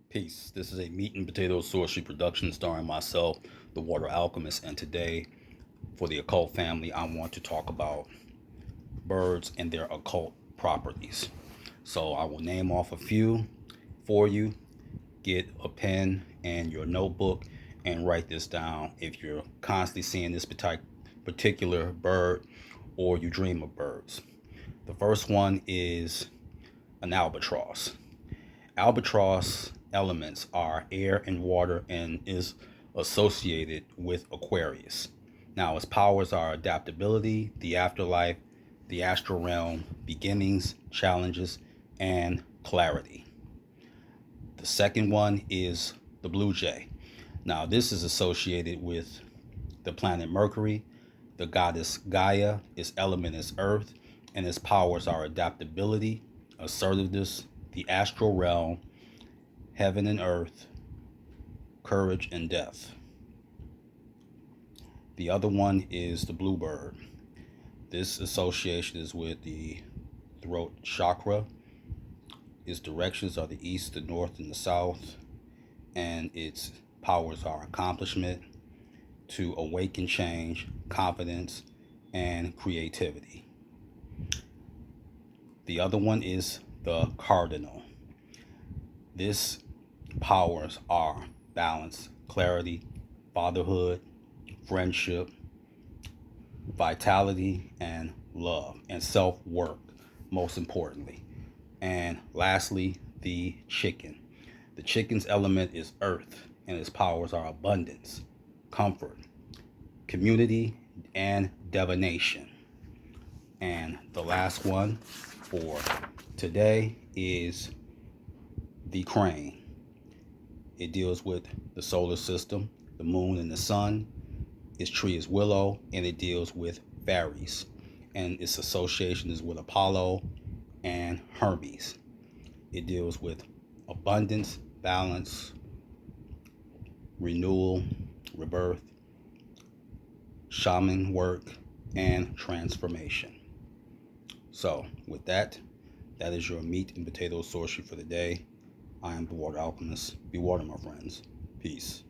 Peace. This is a meat and potato sorcery production starring myself, the Water Alchemist, and today, for the occult family, I want to talk about birds and their occult properties. So I will name off a few for you. Get a pen and your notebook and write this down if you're constantly seeing this particular bird or you dream of birds. The first one is an albatross. Albatross elements are air and water and is associated with Aquarius. Now, its powers are adaptability, the afterlife, the astral realm, beginnings, challenges, and clarity. The second one is the blue jay. Now, this is associated with the planet Mercury. The goddess Gaia, its element is earth, and its powers are adaptability, assertiveness, the astral realm, heaven and earth, courage and death. The other one is the bluebird. This association is with the throat chakra. Its directions are the east, the north, and the south, and its powers are accomplishment, to awaken change, confidence, and creativity. The other one is the cardinal. This powers are balance, clarity, fatherhood, friendship, vitality, and love, and self work, most importantly. And lastly, the chicken. The chicken's element is earth, and its powers are abundance, comfort, community, and divination. And the last one for today is the crane. It deals with the solar system, the moon, and the sun. Its tree is willow, and it deals with fairies. And its association is with Apollo and Hermes. It deals with abundance, balance, renewal, rebirth, shaman work, and transformation. So, with that, that is your meat and potato sorcery for the day. I am the Water Alchemist. Be water, my friends. Peace.